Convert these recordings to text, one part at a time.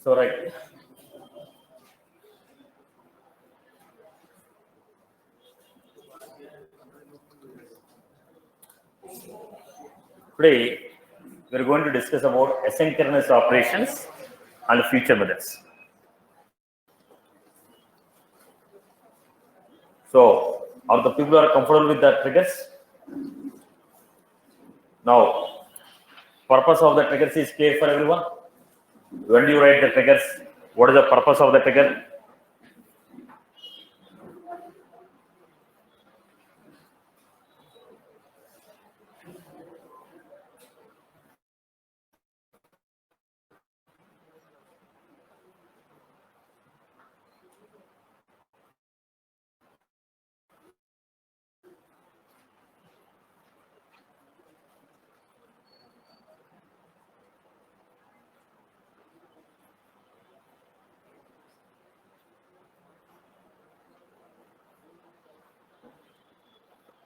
So right. Today we are going to discuss about asynchronous operations and future methods. So, are the people are comfortable with the triggers? Now, purpose of the triggers is clear for everyone. When do you write the triggers? What is the purpose of the trigger?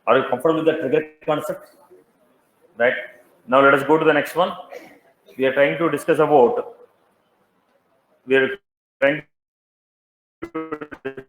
Are you comfortable with the trigger concept? Right. Now let us go to the next one. We are trying to discuss about. We are trying to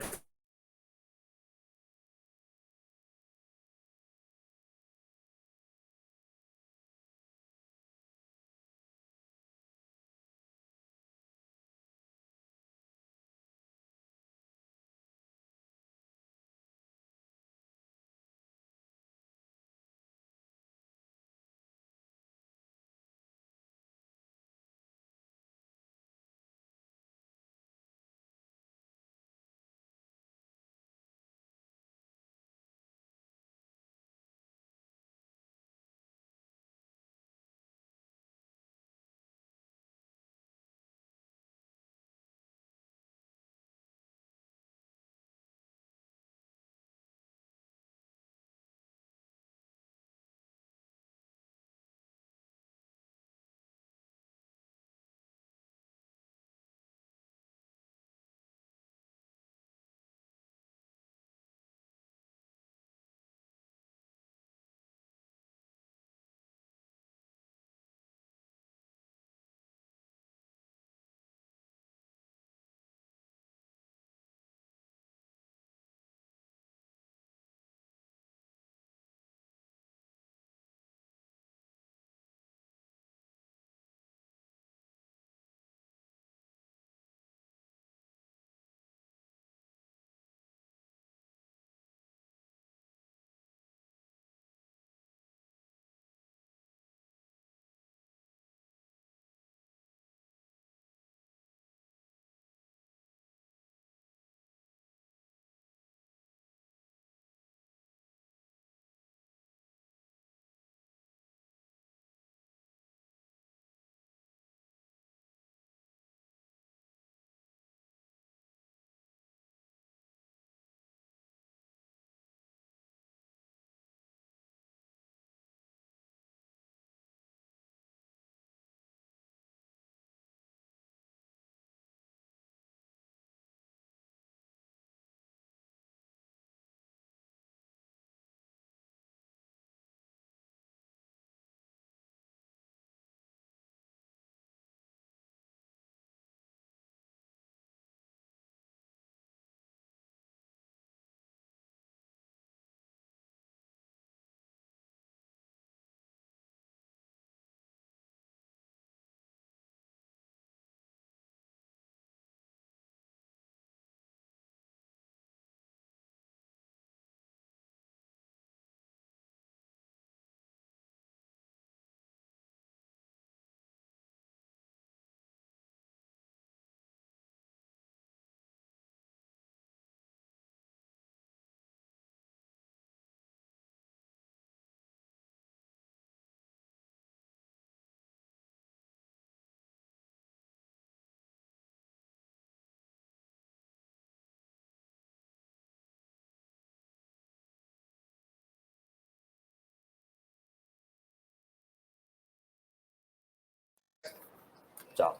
job.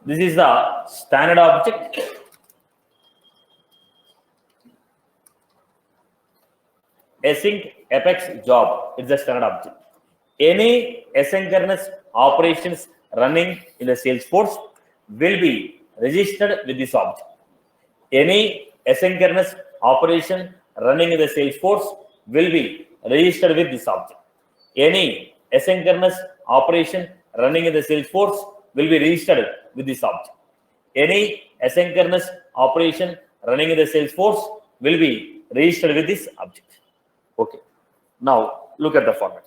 This is the standard object. Async apex job is the standard object. Any asynchronous operations running in the Salesforce will be registered with this object. Any asynchronous operation running in the Salesforce will be registered with this object. Any asynchronous operation running in the Salesforce will be registered with this object. Any asynchronous operation running in the Salesforce will be registered with this object. Okay. Now look at the format.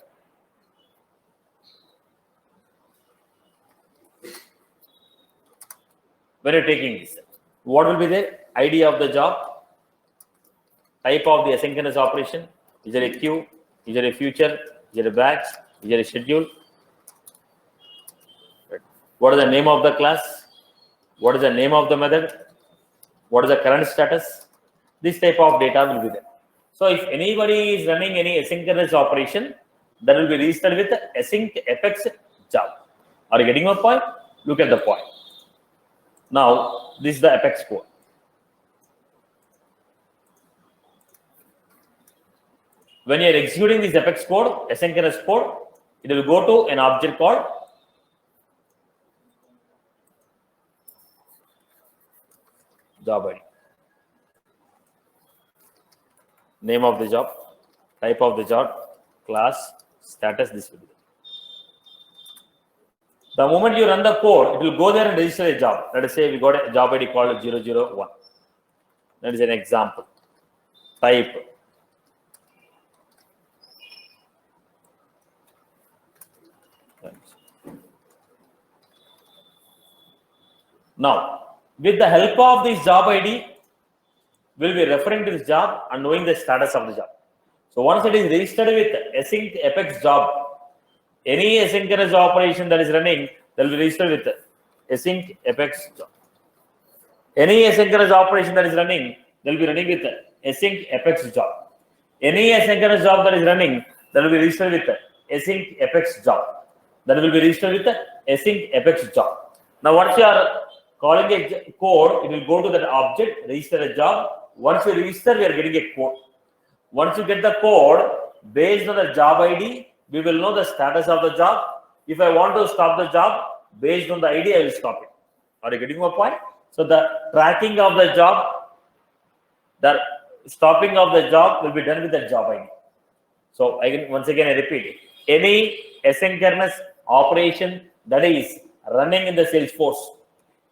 When you're taking this, what will be the ID of the job, type of the asynchronous operation? Is there a queue? Is there a future? Is there a batch? Is there a schedule? What is the name of the class? What is the name of the method? What is the current status? This type of data will be there. So if anybody is running any asynchronous operation, that will be registered with async apex job. Are you getting my point? Look at the point. Now, this is the apex code. When you are executing this apex code, asynchronous code, it will go to an object called job ID. Name of the job, type of the job, class, status, this will be there. The moment you run the code, it will go there and register a job. Let us say we got a job ID called 001. That is an example. Type. Now, with the help of this job ID, we'll be referring to this job and knowing the status of the job. So once it is registered with async apex job, any asynchronous operation that is running, that will be registered with async apex job. Any asynchronous operation that is running, that will be running with async apex job. Any asynchronous job that is running, that will be registered with async apex job. That will be registered with async apex job. Now once you are calling a code, it will go to that object, register a job. Once you register, we are getting a code. Once you get the code, based on the job ID, we will know the status of the job. If I want to stop the job, based on the ID, I will stop it. Are you getting my point? So the tracking of the job, the stopping of the job will be done with the job ID. So once again, I repeat, any asynchronous operation that is running in the Salesforce,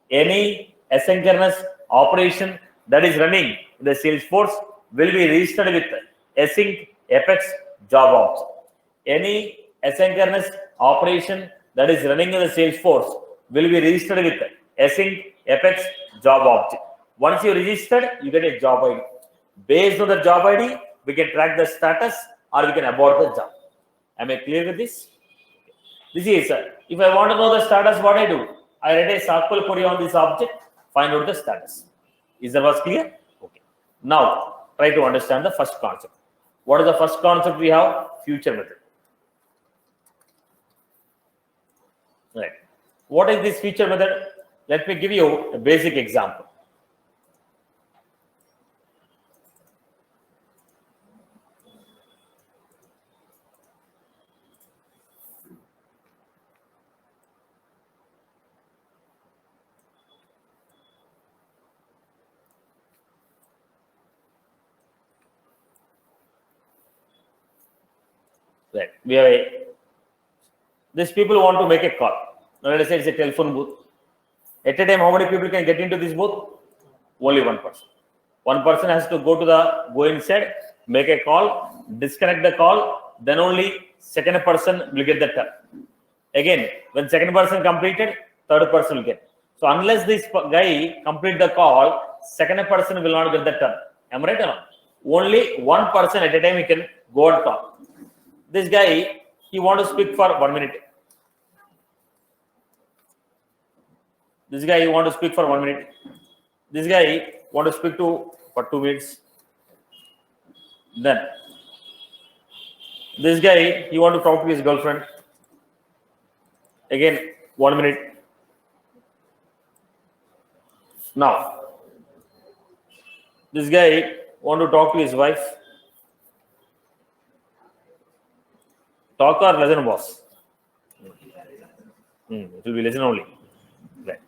any asynchronous operation that is running in the Salesforce will be registered with async apex job object. Any asynchronous operation that is running in the Salesforce will be registered with async apex job object. Once you registered, you get a job ID. Based on the job ID, we can track the status or we can abort the job. Am I clear with this? This is, if I want to know the status, what I do? I write a SQL query on this object, find out the status. Is that was clear? Okay. Now, try to understand the first concept. What is the first concept we have? Future method. Right. What is this feature method? Let me give you a basic example. Right. We have these people want to make a call. Now let us say it's a telephone booth. At a time, how many people can get into this booth? Only one person. One person has to go inside, make a call, disconnect the call, then only second person will get the turn. Again, when second person completed, third person will get. So unless this guy complete the call, second person will not get the turn. Am I right or not? Only one person at a time he can go and talk. This guy, he want to speak for 1 minute. This guy, he want to speak for 1 minute. This guy want to speak to for 2 minutes. Then this guy, he want to talk to his girlfriend. Again, 1 minute. Now, this guy want to talk to his wife. Talk or listen, boss? It will be listen only. Right.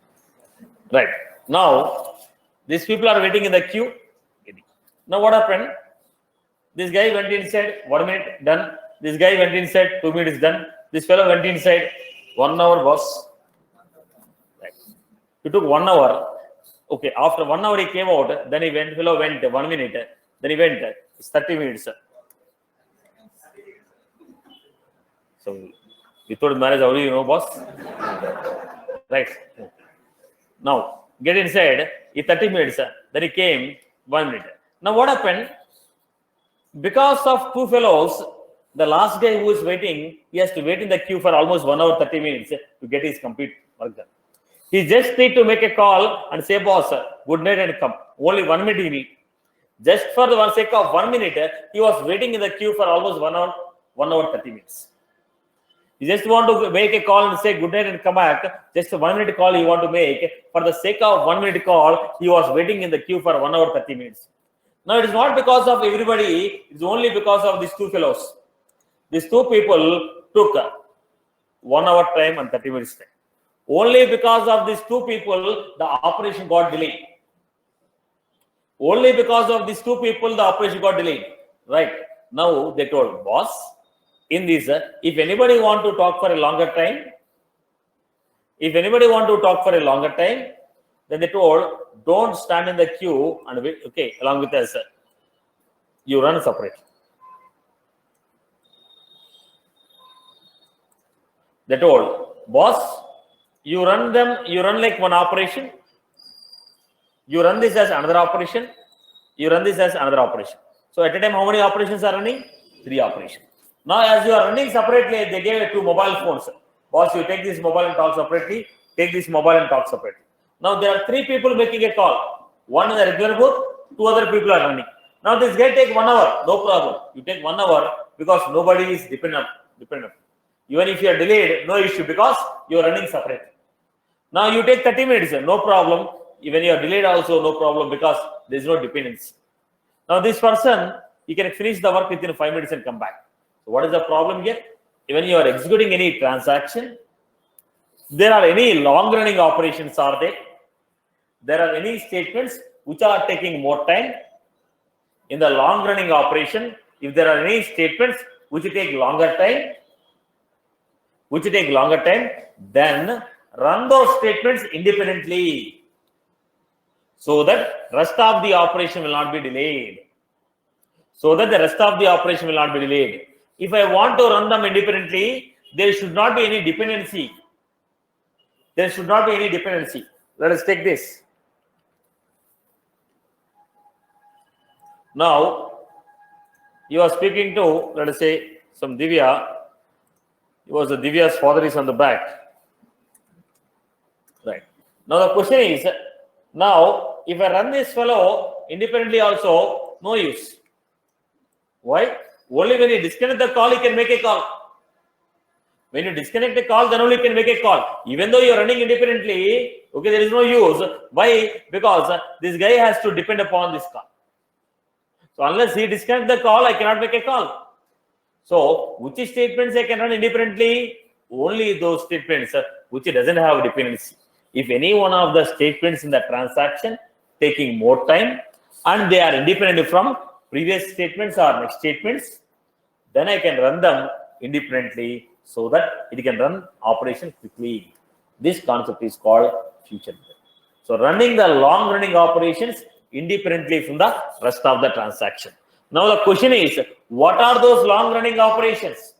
Right. Now, these people are waiting in the queue. Now, what happened? This guy went inside, 1 minute, done. This guy went inside, 2 minutes, done. This fellow went inside, 1 hour, boss. Right. It took 1 hour. Okay, after 1 hour he came out, then he went, fellow went 1 minute, then he went, it's 30 minutes. So, without marriage, how do you know, boss? Right. Now, get inside, in 30 minutes, then he came 1 minute. Now, what happened? Because of two fellows, the last guy who is waiting, he has to wait in the queue for almost 1 hour, 30 minutes to get his complete work done. He just need to make a call and say, boss, good night and come. Only 1 minute he need. Just for the sake of 1 minute, he was waiting in the queue for almost 1 hour, 30 minutes. You just want to make a call and say good night and come back. Just a 1 minute call you want to make. For the sake of 1 minute call, he was waiting in the queue for 1 hour, 30 minutes. Now, it is not because of everybody. It is only because of these two fellows. These two people took 1 hour time and 30 minutes time. Only because of these two people, the operation got delayed. Only because of these two people, the operation got delayed. Right. Now, they told, boss, in this, if anybody want to talk for a longer time, then they told, don't stand in the queue and wait, okay, along with us, you run separate. They told, boss, you run like one operation, you run this as another operation, you run this as another operation. So at a time, how many operations are running? 3 operations. Now, as you are running separately, they gave 2 mobile phones. Boss, you take this mobile and talk separately, take this mobile and talk separately. Now, there are 3 people making a call. One in the regular booth, 2 other people are running. Now, this guy take 1 hour, no problem. You take 1 hour because nobody is dependent. Even if you are delayed, no issue because you are running separate. Now, you take 30 minutes, no problem. Even you are delayed also, no problem because there is no dependency. Now, this person, he can finish the work within 5 minutes and come back. So, what is the problem here? When you are executing any transaction, there are any long-running operations are there. There are any statements which are taking more time. In the long-running operation, if there are any statements which take longer time, then run those statements independently so that rest of the operation will not be delayed. If I want to run them independently, there should not be any dependency. Let us take this. Now, you are speaking to, let us say, some Divya. Divya's father is on the back. Right. Now, the question is, now, if I run this fellow independently also, no use. Why? Only when you disconnect the call, you can make a call. When you disconnect the call, then only you can make a call. Even though you are running independently, okay, there is no use. Why? Because this guy has to depend upon this call. So unless he disconnects the call, I cannot make a call. So which statements I can run independently? Only those statements which doesn't have dependency. If any one of the statements in the transaction taking more time and they are independent from previous statements or next statements, then I can run them independently so that it can run operation quickly. This concept is called future method. So running the long running operations independently from the rest of the transaction. Now the question is, what are those long running operations?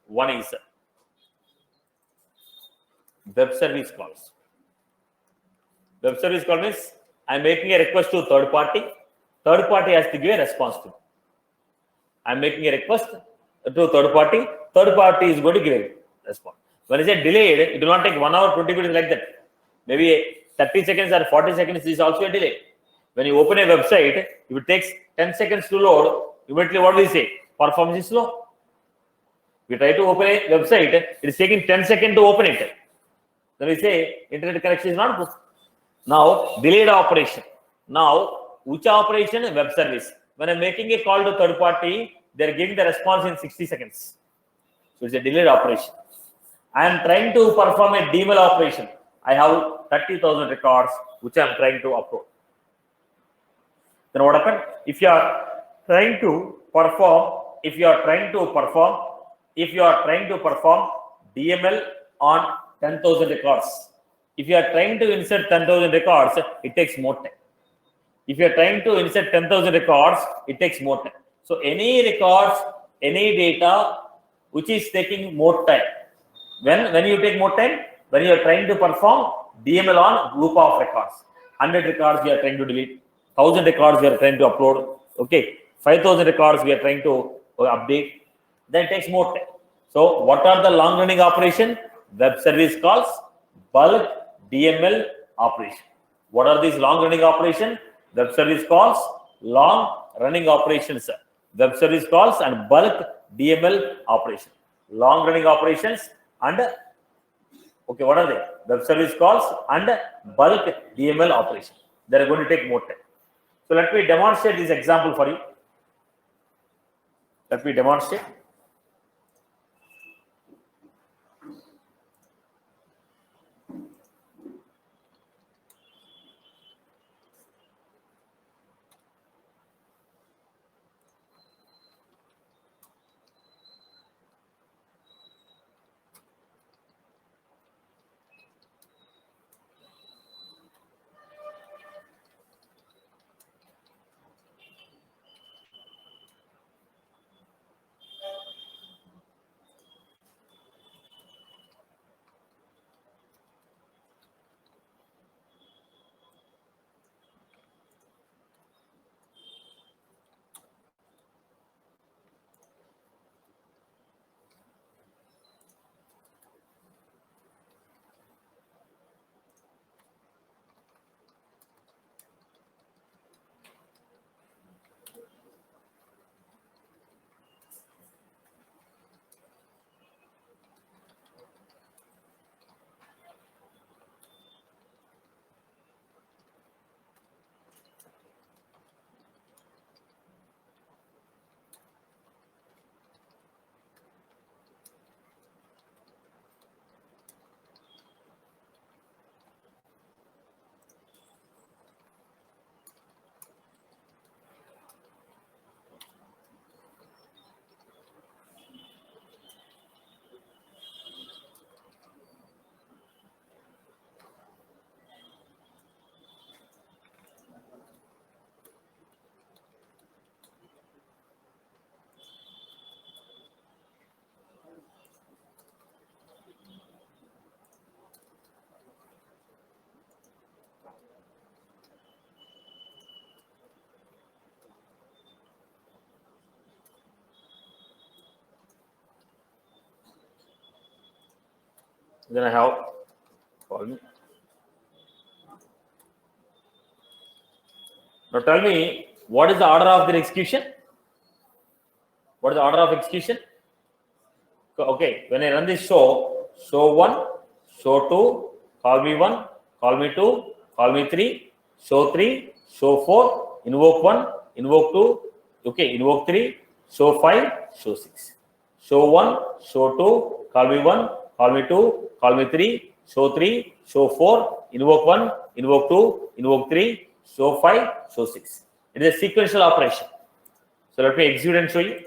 One is web service calls. Web service call means I am making a request to third party. Third party has to give a response to me. I am making a request to third party. Third party is going to give a response. When I say delayed, it will not take 1 hour, 20 minutes like that. Maybe 30 seconds or 40 seconds is also a delay. When you open a website, if it takes 10 seconds to load, immediately what will you say? Performance is slow. We try to open a website, it is taking 10 seconds to open it. Then we say internet connection is not good. Now, delayed operation. Now, which operation? Web service. When I'm making a call to third party, they're giving the response in 60 seconds. So it's a delayed operation. I am trying to perform a DML operation. I have 30,000 records which I am trying to upload. Then what happened? If you are trying to perform DML on 10,000 records, if you are trying to insert 10,000 records, it takes more time. If you are trying to insert 10,000 records, it takes more time. So any records, any data which is taking more time. When you take more time, when you are trying to perform DML on group of records, 100 records we are trying to delete, 1,000 records we are trying to upload, okay, 5,000 records we are trying to update, then it takes more time. So what are the long running operation? Web service calls, bulk DML operation. What are these long running operation? Web service calls, long running operations, web service calls and bulk DML operation. Long running operations and okay, what are they? Web service calls and bulk DML operation. They are going to take more time. So let me demonstrate this example for you. Let me demonstrate. Then I have call me. Now tell me, what is the order of the execution? What is the order of execution? Okay, when I run this show 1, show 2, call me 1, call me 2, call me 3, show 3, show 4, invoke 1, invoke 2, okay, invoke 3, show 5, show 6. Show 1, show 2, call me 1, call me 2, call me 3, show 3, show 4, invoke 1, invoke 2, invoke 3, show 5, show 6. It is a sequential operation. So let me execute and show you.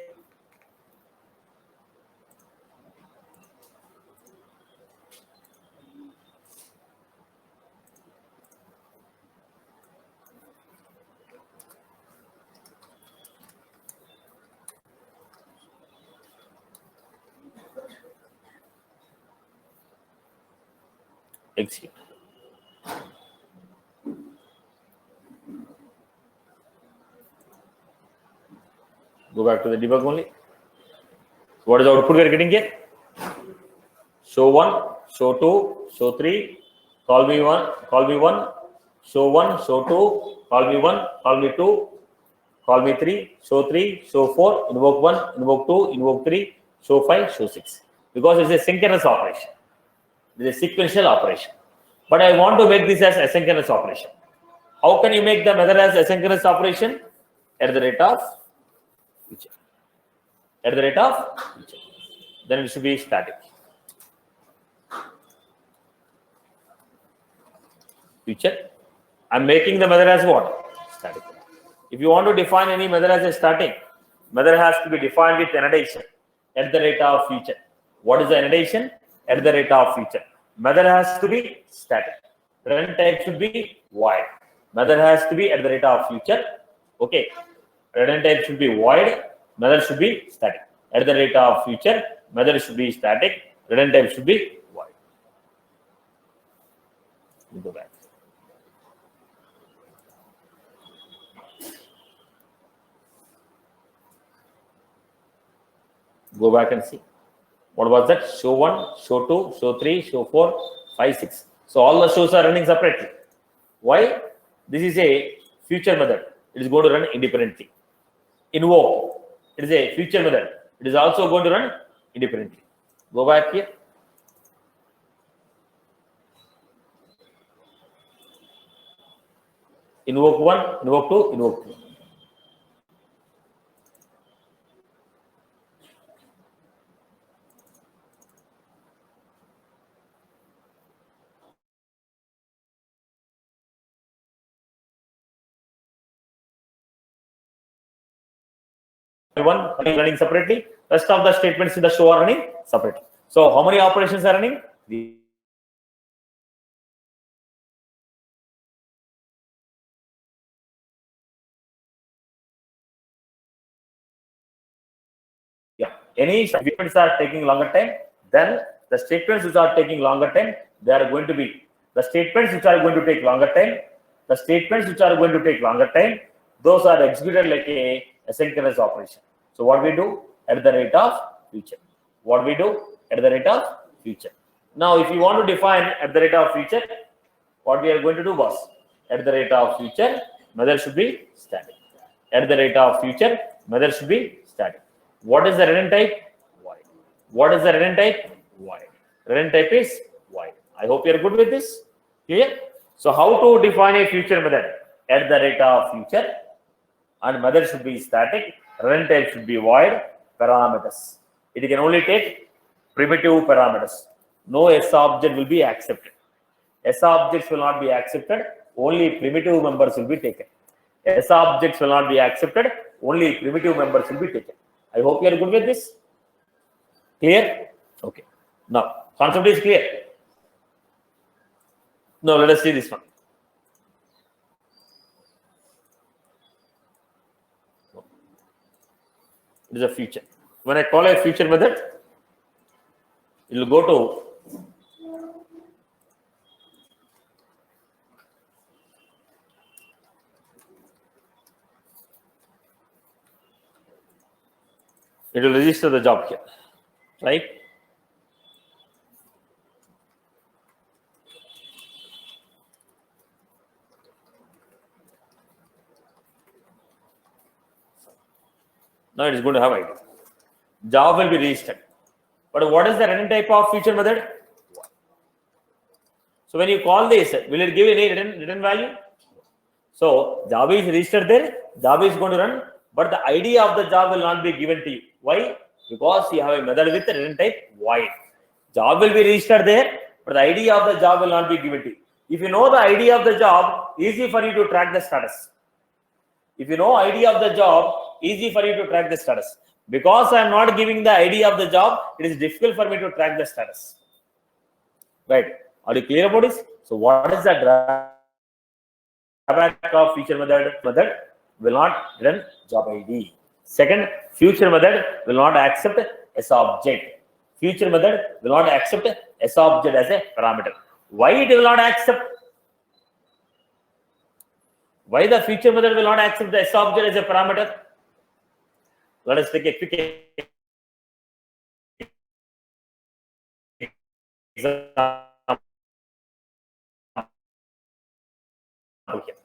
Execute. Go back to the debug only. So what is the output we are getting here? Show 1, show 2, show 3, call me 1, show 1, show 2, call me 1, call me 2, call me 3, show 3, show 4, invoke 1, invoke 2, invoke 3, show 5, show 6. Because it's a synchronous operation. It is a sequential operation. But I want to make this as asynchronous operation. How can you make the method as asynchronous operation? at the rate of future. At the rate of future. Then it should be static. Future. I'm making the method as what? Static. If you want to define any method as a static, method has to be defined with annotation at the rate of future. What is the annotation? At the rate of future. Method has to be static. Run type should be void. Method has to be at the rate of future. Okay. Return type should be void. Method should be static. At the rate of future, method should be static. Return type should be void. We go back. Go back and see. What was that? Show 1, show 2, show 3, show 4, 5, 6. So all the shows are running separately. Why? This is a future method. It is going to run independently. Invoke. It is a future method. It is also going to run independently. Go back here. Invoke 1, invoke 2, invoke 3. One running separately, rest of the statements in the show are running separately. So how many operations are running? Yeah, any statements are taking longer time, then the statements which are taking longer time, they are going to be the statements which are going to take longer time. The statements which are going to take longer time, those are executed like a asynchronous operation. So what we do at the rate of future. What we do at the rate of future. Now, if you want to define at the rate of future, what we are going to do was at the rate of future, method should be static. At the rate of future, method should be static. What is the return type? Void. What is the return type? Void. Return type is void. I hope you are good with this. Clear? So how to define a future method? At the rate of future, and method should be static. Return type should be void. Parameters. It can only take primitive parameters. No S object will be accepted. S objects will not be accepted. Only primitive members will be taken. S objects will not be accepted. Only primitive members will be taken. I hope you are good with this. Clear? Okay. Now, concept is clear. Now, let us see this one. It is a feature. When I call a feature method, it will go to it will register the job here, right? Now it is going to have ID. Job will be registered. But what is the return type of feature method? So when you call this, will it give any return value? So job is registered there, job is going to run, but the ID of the job will not be given to you. Why? Because you have a method with the return type void. Job will be registered there, but the ID of the job will not be given to you. If you know the ID of the job, easy for you to track the status. If you know ID of the job, easy for you to track the status. Because I am not giving the ID of the job, it is difficult for me to track the status. Right? Are you clear about this? So what is the drawback of feature method? Method will not return job ID. Second, future method will not accept S object. Future method will not accept S object as a parameter. Why it will not accept? Why the future method will not accept the S object as a parameter? Let us take a quick example here.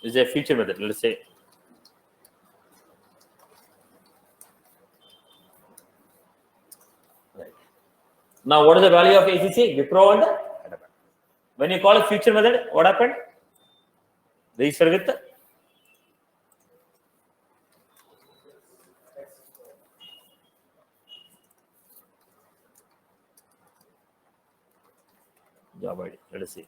is a feature method. Let's say right. Now, what is the value of ACC? Wipro and Hyderabad. When you call a feature method, what happened? Register with job ID. Let us see.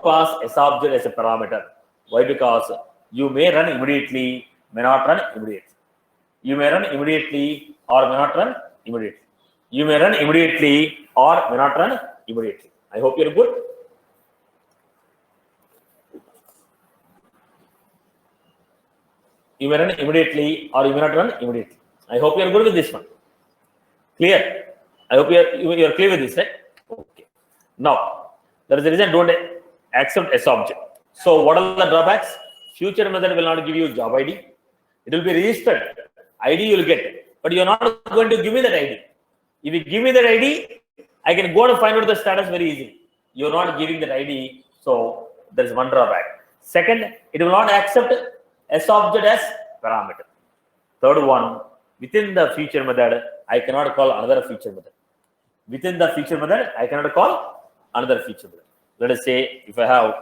Pass S object as a parameter. Why? Because you may run immediately, may not run immediately. You may run immediately or may not run immediately. You may run immediately or may not run immediately. I hope you're good. You may run immediately or you may not run immediately. I hope you're good with this one. Clear? I hope you're clear with this, right? Okay. Now, there is a reason don't accept S object. So, what are the drawbacks? Future method will not give you job ID. It will be registered. ID you will get, but you're not going to give me that ID. If you give me that ID, I can go and find out the status very easily. You're not giving that ID, so there is one drawback. Second, it will not accept S object as parameter. Third one, within the feature method, I cannot call another feature method. Within the feature method, I cannot call another feature method. Let us say if I have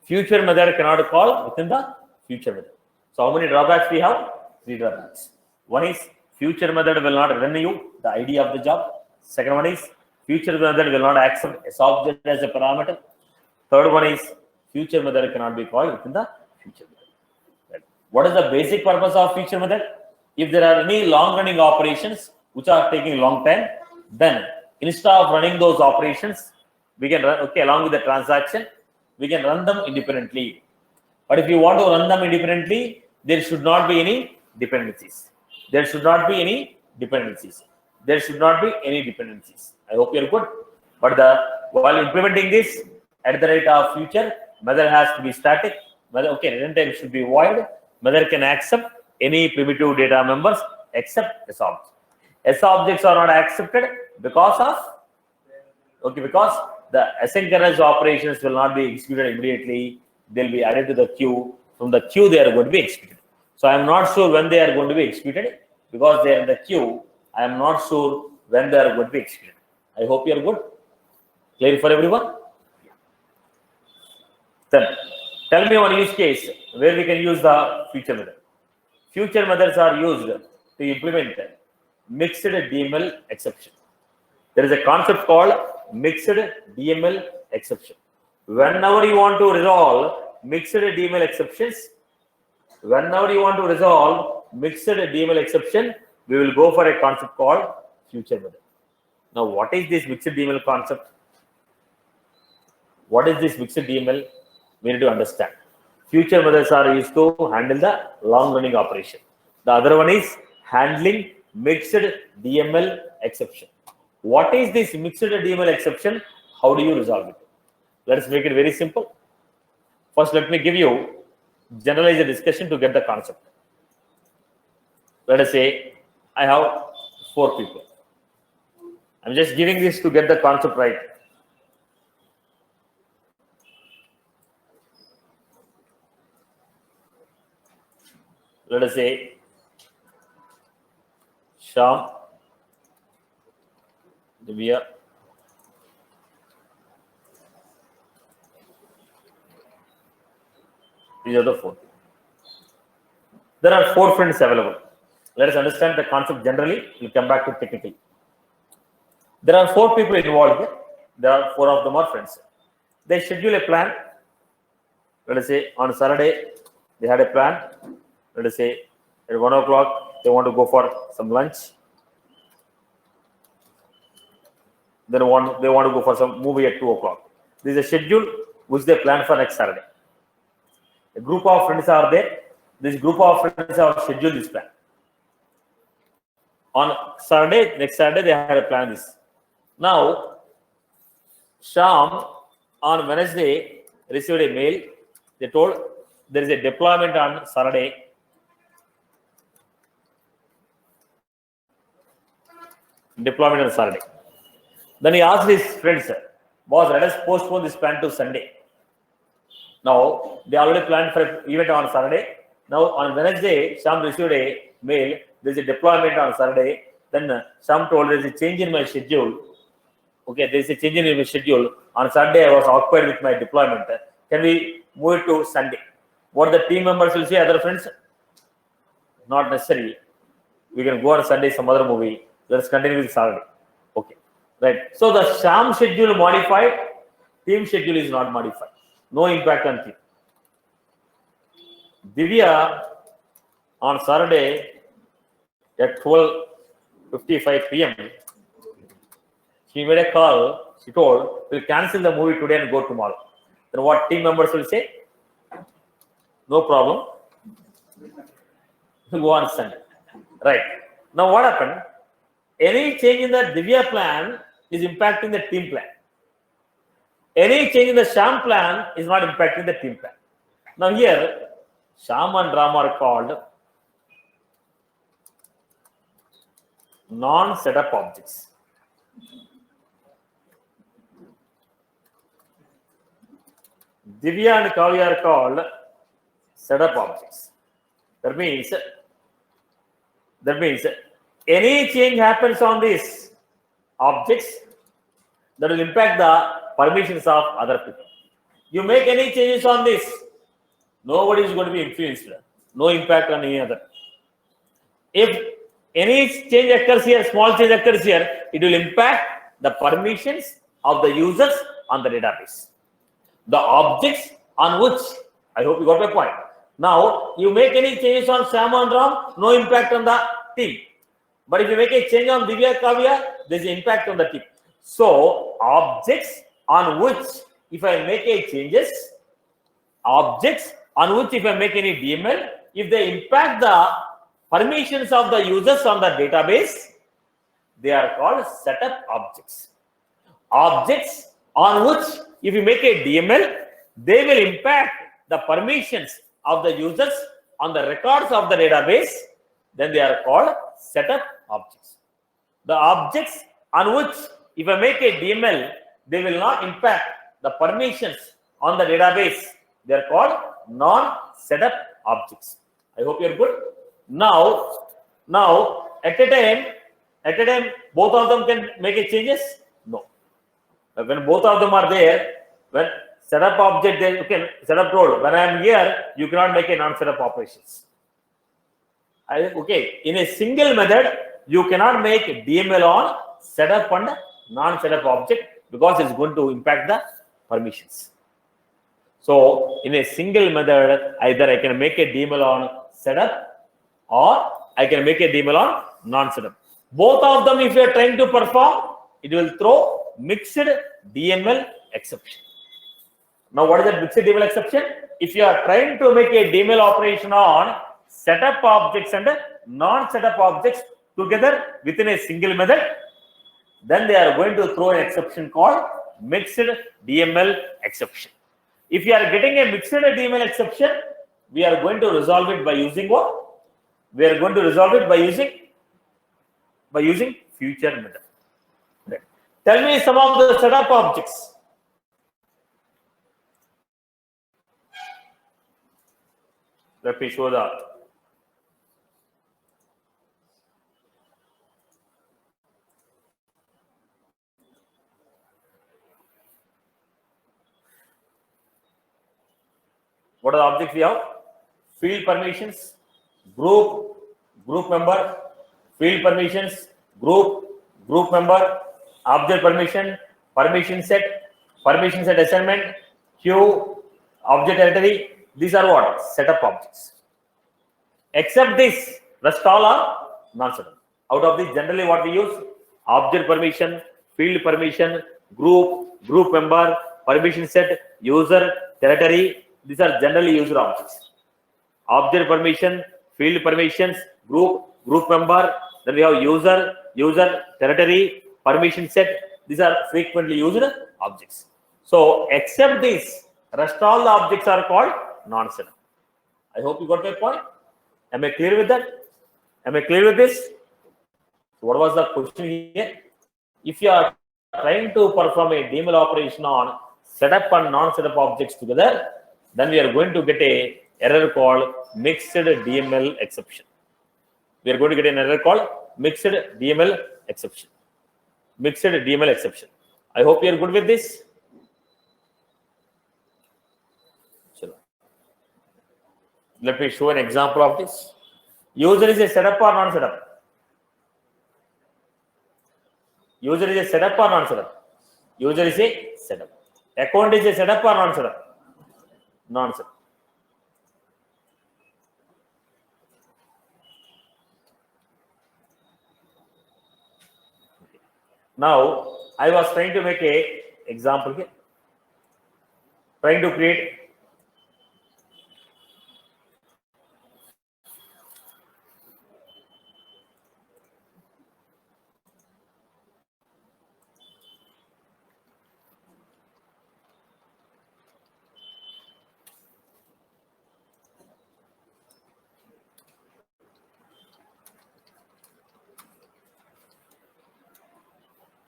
future method cannot call within the future method. So how many drawbacks we have? 3 drawbacks. One is future method will not return you the ID of the job. Second one is future method will not accept S object as a parameter. Third one is future method cannot be called within the future method. Right. What is the basic purpose of feature method? If there are any long running operations which are taking long time, then instead of running those operations, we can run along with the transaction, we can run them independently. But if you want to run them independently, there should not be any dependencies. There should not be any dependencies. There should not be any dependencies. I hope you're good. But while implementing this at the rate of future, method has to be static. Whether runtime should be void. Method can accept any primitive data members except S objects. S objects are not accepted because the asynchronous operations will not be executed immediately. They'll be added to the queue. From the queue, they are going to be executed. So I am not sure when they are going to be executed because they are in the queue. I am not sure when they are going to be executed. I hope you are good. Clear for everyone? Then tell me one use case where we can use the future method. Future methods are used to implement mixed DML exception. There is a concept called mixed DML exception. Whenever you want to resolve mixed DML exceptions, we will go for a concept called future method. Now, what is this mixed DML concept? What is this mixed DML? We need to understand. Future methods are used to handle the long running operation. The other one is handling mixed DML exception. What is this mixed DML exception? How do you resolve it? Let's make it very simple. First, let me give you generalized discussion to get the concept. Let us say I have 4 people. I'm just giving this to get the concept right. Let us say Shyam, Divya, these are the 4. There are 4 friends available. Let us understand the concept generally. We'll come back to technically. There are 4 people involved here. There are 4 of them are friends. They schedule a plan. Let us say on Saturday, they had a plan. Let us say at 1 o'clock, they want to go for some lunch. Then they want to go for some movie at 2 o'clock. This is a schedule which they plan for next Saturday. A group of friends are there. This group of friends have scheduled this plan. On Saturday, next Saturday, they had a plan this. Now, Shyam on Wednesday received a mail. They told there is a deployment on Saturday. Then he asked his friends, boss, let us postpone this plan to Sunday. Now, they already planned for an event on Saturday. Now, on Wednesday, Shyam received a mail. There is a deployment on Saturday. Then Shyam told there is a change in my schedule. Okay, there is a change in my schedule. On Sunday, I was occupied with my deployment. Can we move it to Sunday? What the team members will say, other friends? Not necessary. We can go on Sunday, some other movie. Let's continue with Saturday. Okay, right. So the Shyam schedule modified, team schedule is not modified. No impact on team. Divya on Saturday at 12:55 p.m. she made a call. She told, we'll cancel the movie today and go tomorrow. Then what team members will say? No problem. We'll go on Sunday. Right. Now what happened? Any change in the Divya plan is impacting the team plan. Any change in the Shyam plan is not impacting the team plan. Now here, Shyam and Ram are called non-setup objects. Divya and Kavya are called setup objects. That means any change happens on these objects that will impact the permissions of other people. You make any changes on this, nobody is going to be influenced. No impact on any other. If any change occurs here, small change occurs here, it will impact the permissions of the users on the database. The objects on which, I hope you got my point. Now, you make any changes on Shyam and Ram, no impact on the team. But if you make a change on Divya Kavya, there is impact on the team. So, objects on which, if I make any changes, objects on which if I make any DML, if they impact the permissions of the users on the database, they are called setup objects. Objects on which if you make a DML, they will impact the permissions of the users on the records of the database, then they are called setup objects. The objects on which if I make a DML, they will not impact the permissions on the database. They are called non-setup objects. I hope you are good. Now at a time, both of them can make a changes? No. When both of them are there, when setup object, then you can setup role. When I am here, you cannot make a non-setup operations. Okay, in a single method, you cannot make DML on setup and non-setup object because it's going to impact the permissions. So in a single method, either I can make a DML on setup or I can make a DML on non-setup. Both of them, if you are trying to perform, it will throw mixed DML exception. Now, what is that mixed DML exception? If you are trying to make a DML operation on setup objects and non-setup objects together within a single method, then they are going to throw an exception called mixed DML exception. If you are getting a mixed DML exception, we are going to resolve it by using what? We are going to resolve it by using future method. Right. Tell me some of the setup objects. Let me show that. What are the objects we have? Field permissions, group member, field permissions, group member, object permission set assignment, queue, object territory. These are what? Setup objects. Except this, rest all are non-setup. Out of these, generally what we use? Object permission, field permission, group member, permission set, user, territory. These are generally used objects. Object permission, field permissions, group member, then we have user, territory, permission set. These are frequently used objects. So, except this, rest all the objects are called non-setup. I hope you got my point. Am I clear with that? Am I clear with this? So what was the question here? If you are trying to perform a DML operation on setup and non-setup objects together, then we are going to get a error called mixed DML exception. We are going to get an error called mixed DML exception. Mixed DML exception. I hope you are good with this. Let me show an example of this. User is a setup or non-setup? User is a setup or non-setup? User is a setup. Account is a setup or non-setup? Non-setup. Now, I was trying to make a example here. Trying to create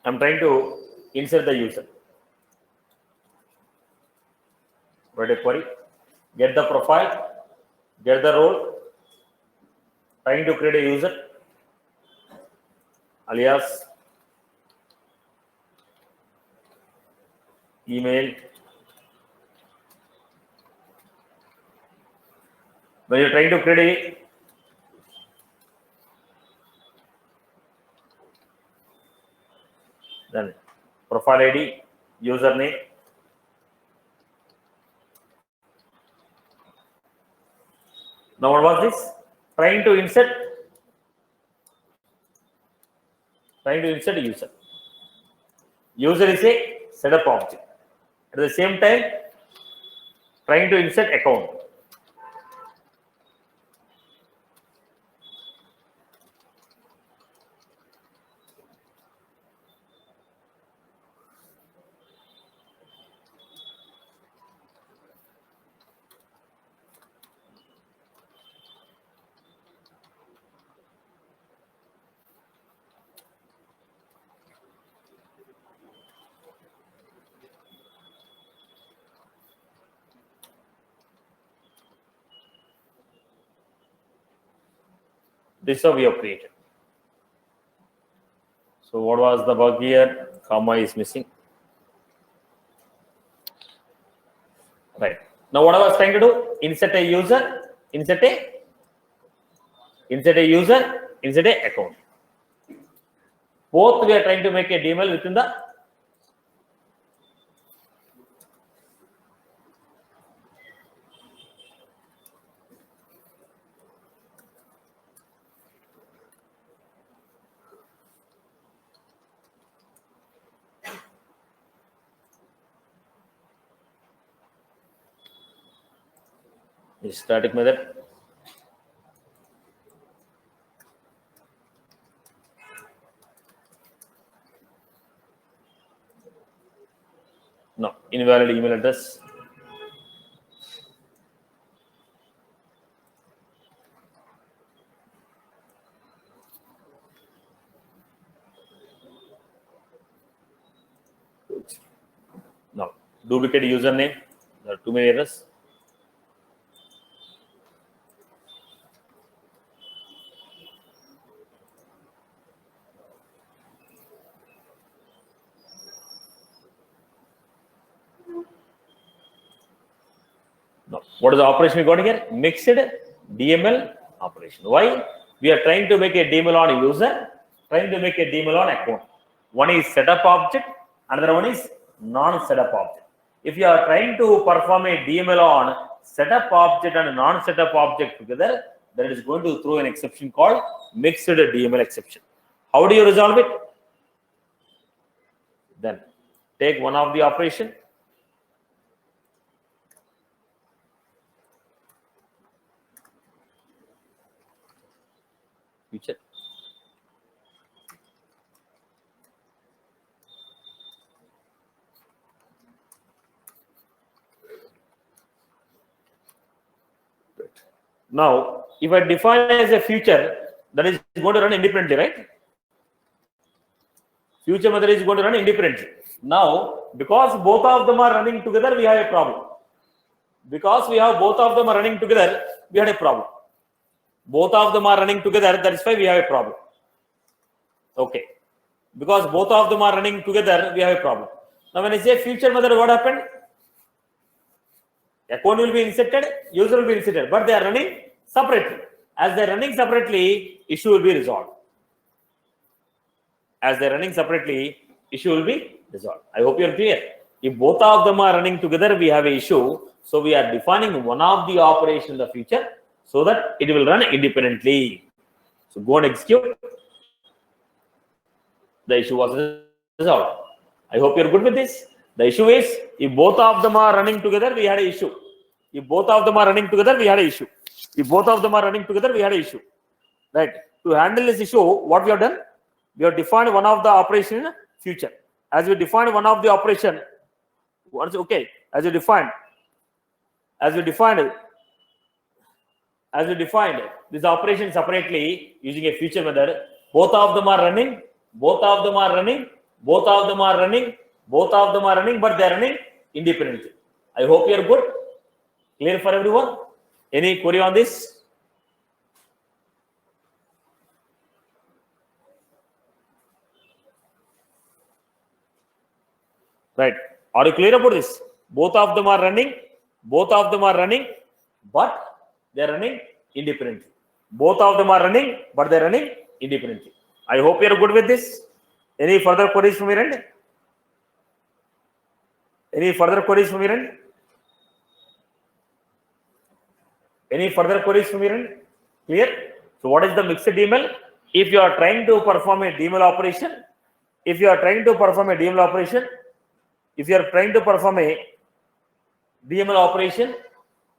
I'm trying to insert the user. Write a query, get the profile, get the role, trying to create a user, alias, email. When you're trying to create a then profile ID, username, now what was this? Trying to insert a user. User is a setup object. At the same time, trying to insert account. This is how we have created. So what was the bug here? Comma is missing. Right. Now what I was trying to do, insert a user, insert a user, insert a account. Both we are trying to make a DML within the static method. No, invalid email address. No, duplicate username. There are too many errors. No. What is the operation we got here? Mixed DML operation. Why? We are trying to make a DML on user, trying to make a DML on account. One is setup object, another one is non-setup object. If you are trying to perform a DML on setup object and non-setup object together, then it is going to throw an exception called mixed DML exception. How do you resolve it? Then take one of the operation. Future. Now, if I define as a future, that is going to run independently, right? Future method is going to run independently. Now, because both of them are running together, we have a problem. Because we have both of them are running together, we had a problem. Both of them are running together, that is why we have a problem. Okay. Because both of them are running together, we have a problem. Now, when I say future method, what happened? Account will be inserted, user will be inserted, but they are running separately. As they are running separately, issue will be resolved. As they are running separately, issue will be resolved. I hope you are clear. If both of them are running together, we have an issue. So we are defining one of the operation in the future so that it will run independently. So go and execute. The issue was resolved. I hope you are good with this. The issue is, if both of them are running together, we had an issue. If both of them are running together, we had an issue. If both of them are running together, we had an issue. Right? To handle this issue, what we have done? We have defined one of the operation in future. As we define one of the operation, once okay, as we defined this operation separately using a future method, both of them are running, but they are running independently. I hope you are good. Clear for everyone? Any query on this? Right. Are you clear about this? Both of them are running, but they are running independently. Both of them are running, but they are running independently. I hope you are good with this. Any further queries from your end? Any further queries from your end? Any further queries from your end? Clear? So what is the mixed DML? If you are trying to perform a DML operation,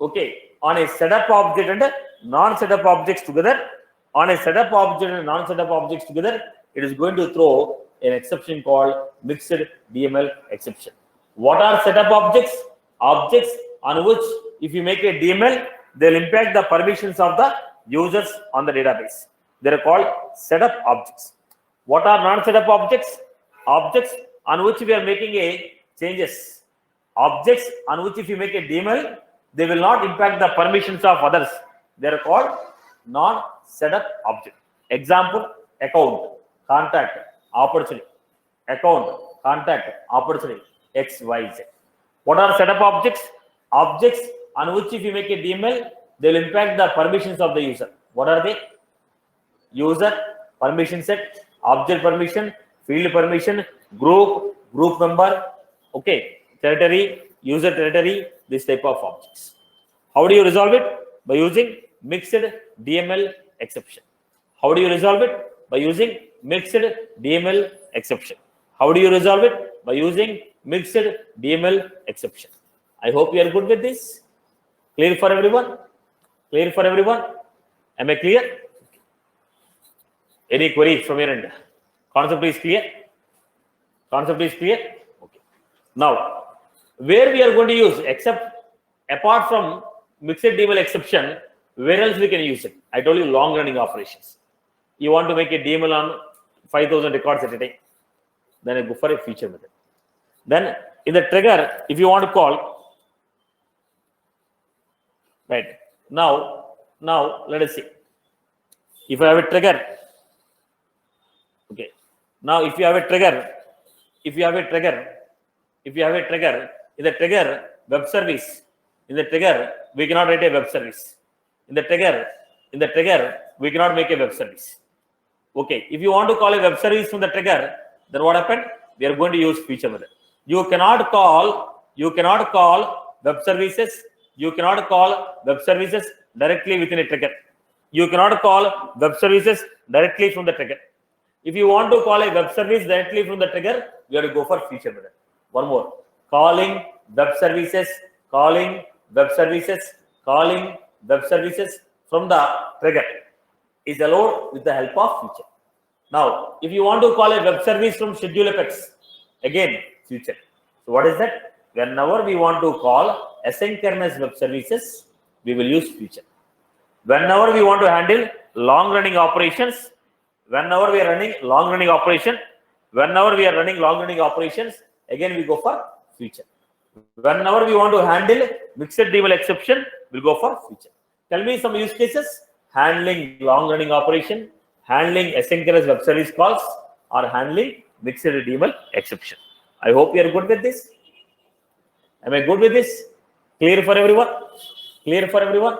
okay, on a setup object and non-setup objects together, it is going to throw an exception called mixed DML exception. What are setup objects? Objects on which, if you make a DML, they'll impact the permissions of the users on the database. They are called setup objects. What are non-setup objects? Objects on which we are making a changes. Objects on which if you make a DML, they will not impact the permissions of others. They are called non-setup object. Example, account, contact, opportunity, account, contact, opportunity, X, Y, Z. What are setup objects? Objects on which if you make a DML, they will impact the permissions of the user. What are they? User, permission set, object permission, field permission, group member, okay, territory, user territory, this type of objects. How do you resolve it? By using mixed DML exception. How do you resolve it? By using mixed DML exception. How do you resolve it? By using mixed DML exception. I hope you are good with this. Clear for everyone? Clear for everyone? Am I clear? Any queries from your end? Concept is clear? Concept is clear? Okay. Now, where we are going to use, except apart from mixed DML exception, where else we can use it? I told you long running operations. You want to make a DML on 5,000 records at a time, then I go for a feature method. Then in the trigger, if you want to call, right, now let us see. If I have a trigger, okay, now if you have a trigger, in the trigger web service, in the trigger we cannot write a web service. In the trigger we cannot make a web service. Okay, if you want to call a web service from the trigger, then what happened? We are going to use feature method. You cannot call web services. You cannot call web services directly within a trigger. You cannot call web services directly from the trigger. If you want to call a web service directly from the trigger, you have to go for feature method. One more, calling web services from the trigger is allowed with the help of feature. Now, if you want to call a web service from schedule Apex, again feature. So what is that? Whenever we want to call asynchronous web services, we will use feature. Whenever we want to handle long running operations, whenever we are running long running operations, again we go for feature. Whenever we want to handle mixed DML exception, we'll go for feature. Tell me some use cases: handling long running operation, handling asynchronous web service calls, or handling mixed DML exception. I hope you are good with this. Am I good with this? Clear for everyone? Clear for everyone?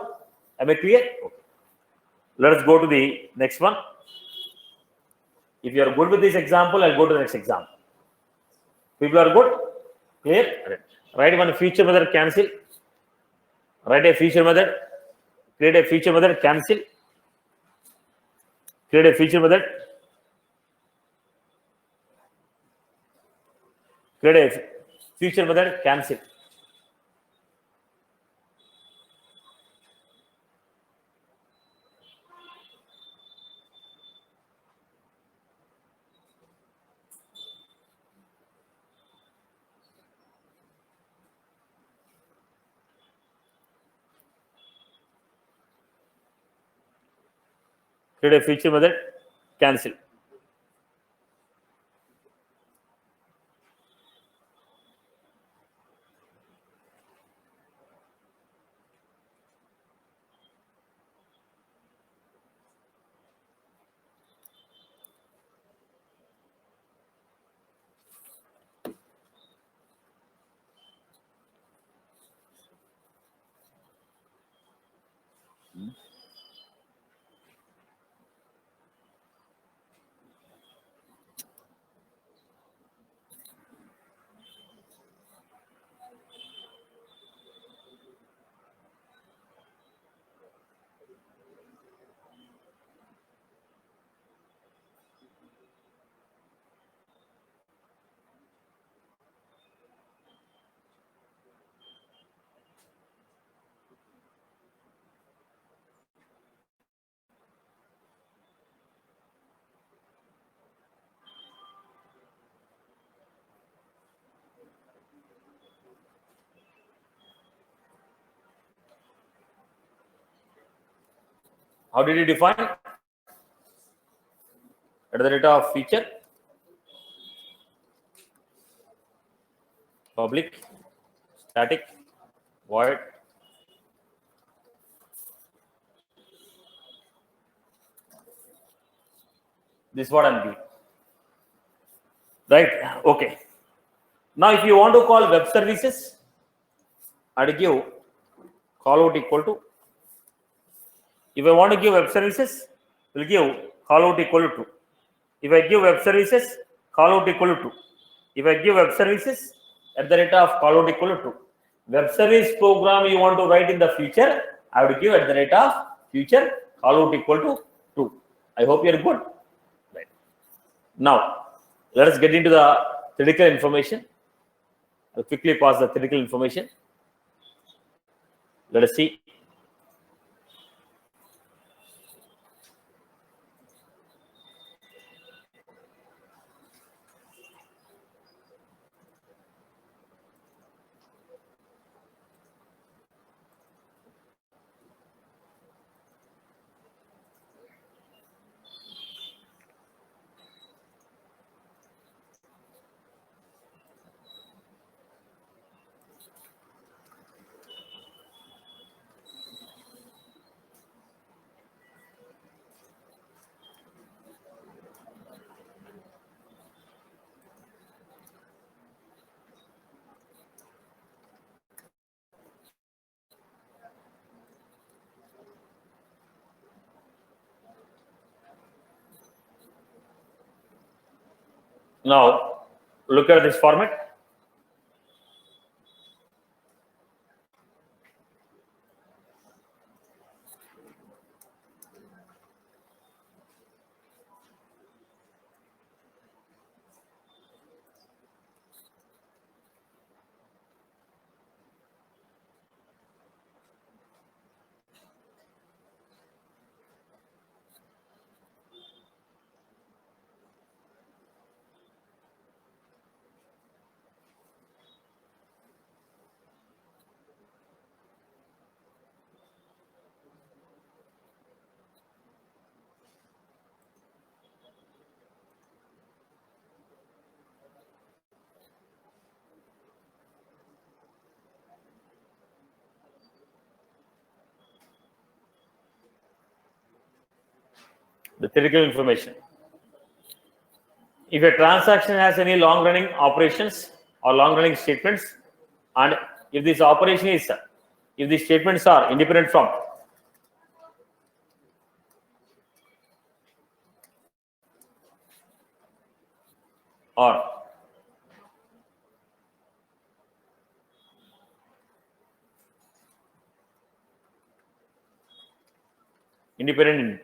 Am I clear? Okay. Let us go to the next one. If you are good with this example, I'll go to the next example. People are good? Clear? Write one feature method, cancel. Write a feature method. Create a feature method, cancel. Create a feature method. Create a feature method, cancel. Create a feature method, cancel. How did you define? At the rate of feature, public, static, void, This is what I'm giving. Right? Okay. Now, if you want to call web services, I'd give call out equal to. If I want to give web services, we'll give call out equal to 2. If I give web services, call out equal to 2. If I give web services at the rate of call out equal to 2. Web service program you want to write in the future, I would give at the rate of future call out equal to 2. I hope you're good. Right. Now, let us get into the theoretical information. I'll quickly pass the theoretical information. Let us see. Now, look at this format. The theoretical information. If a transaction has any long-running operations or long-running statements, and if this operation is, if the statements are independent from or independent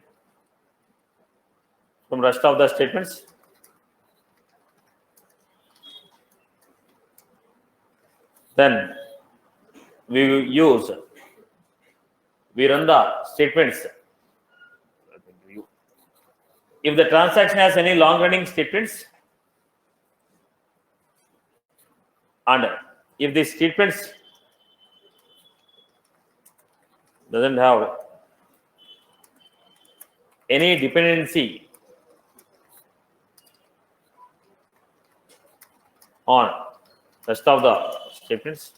from rest of the statements, then we run the statements. If the transaction has any long-running statements, and if the statements doesn't have any dependency on rest of the statements,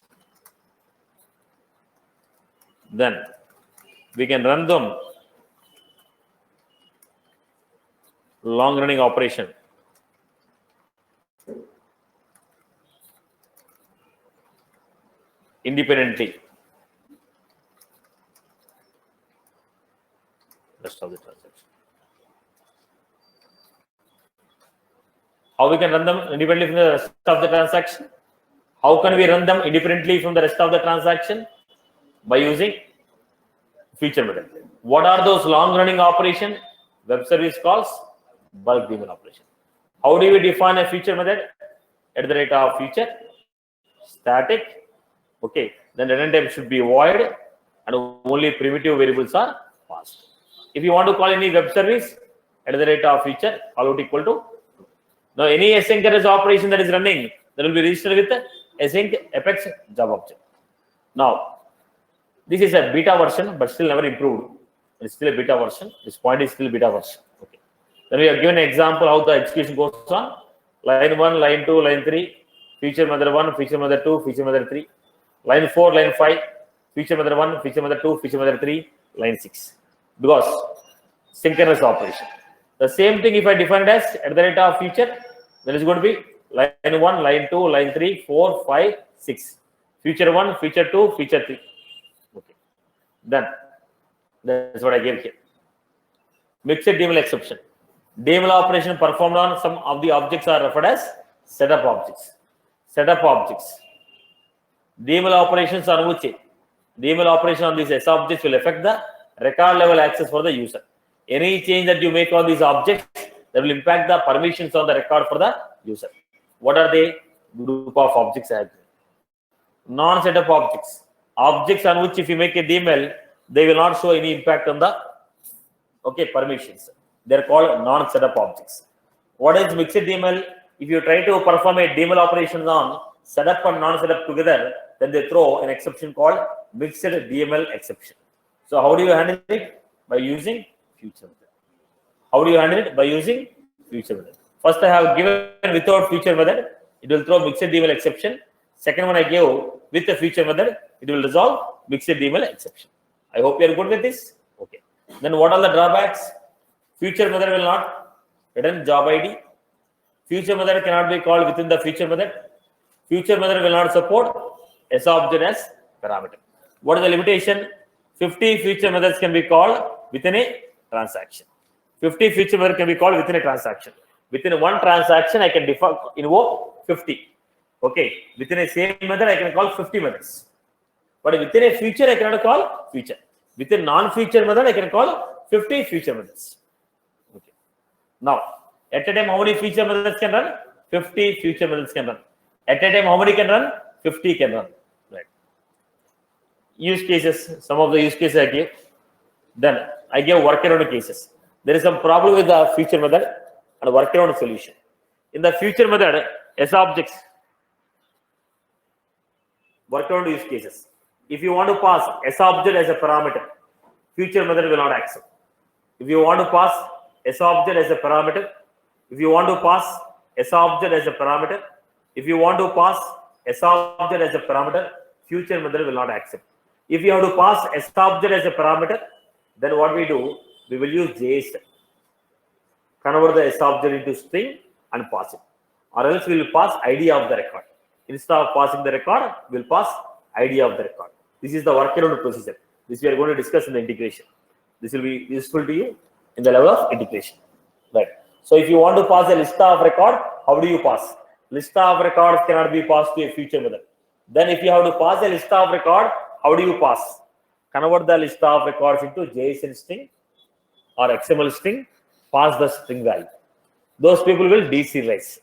then we can run them long-running operation independently rest of the transaction. How we can run them independently from the rest of the transaction? How can we run them independently from the rest of the transaction? By using feature method. What are those long-running operation? Web service calls, bulk daemon operation. How do we define a feature method? At the rate of feature, static. Okay, then return type should be void, and only primitive variables are passed. If you want to call any web service, at the rate of feature, call out equal to. Now, any asynchronous operation that is running, that will be registered with async apex job object. Now, this is a beta version, but still never improved. It's still a beta version. This point is still beta version. Okay. Then we have given an example how the execution goes on. Line 1, line 2, line 3, feature method 1, feature method 2, feature method 3. Line 4, line 5, feature method 1, feature method 2, feature method 3, line 6. Because synchronous operation. The same thing if I define it as at the rate of future, then it's going to be line 1, line 2, line 3, 4, 5, 6. Future 1, future 2, future 3. Okay. Done. That's what I gave here. Mixed DML exception. DML operation performed on some of the objects are referred as setup objects. Setup objects. DML operations on which DML operation on these S objects will affect the record level access for the user. Any change that you make on these objects that will impact the permissions on the record for the user. What are they? Group of objects. Non-setup objects. Objects on which if you make a DML, they will not show any impact on the permissions. They're called non-setup objects. What is mixed DML? If you try to perform a DML operation on setup and non-setup together, then they throw an exception called mixed DML exception. So how do you handle it? By using future method. How do you handle it? By using future method. First I have given without future method, it will throw mixed DML exception. Second one I gave with the future method, it will resolve mixed DML exception. I hope you are good with this. Okay. Then what are the drawbacks? Future method will not return job ID. Future method cannot be called within the future method. Future method will not support S object as parameter. What is the limitation? 50 future methods can be called within a transaction. 50 future methods can be called within a transaction. Within one transaction, I can invoke 50. Okay. Within a same method, I can call 50 methods. But within a future, I cannot call future. Within non-future method, I can call 50 future methods. Okay. Now, at a time, how many future methods can run? 50 future methods can run. At a time, how many can run? 50 can run. Right. Use cases. Some of the use cases I gave. Then I gave workaround cases. There is some problem with the future method and workaround solution. In the future method, S objects, workaround use cases. If you want to pass S object as a parameter, future method will not accept. If you want to pass S object as a parameter, if you want to pass S object as a parameter, if you want to pass S object as a parameter, future method will not accept. If you have to pass S object as a parameter, then what we do? We will use JSON. Convert the S object into string and pass it. Or else we will pass ID of the record. Instead of passing the record, we will pass ID of the record. This is the workaround procedure. This we are going to discuss in the integration. This will be useful to you in the level of integration. Right. So if you want to pass a list of record, how do you pass? List of records cannot be passed to a future method. Then if you have to pass a list of record, how do you pass? Convert the list of records into JSON string or XML string, pass the string value. Those people will deserialize.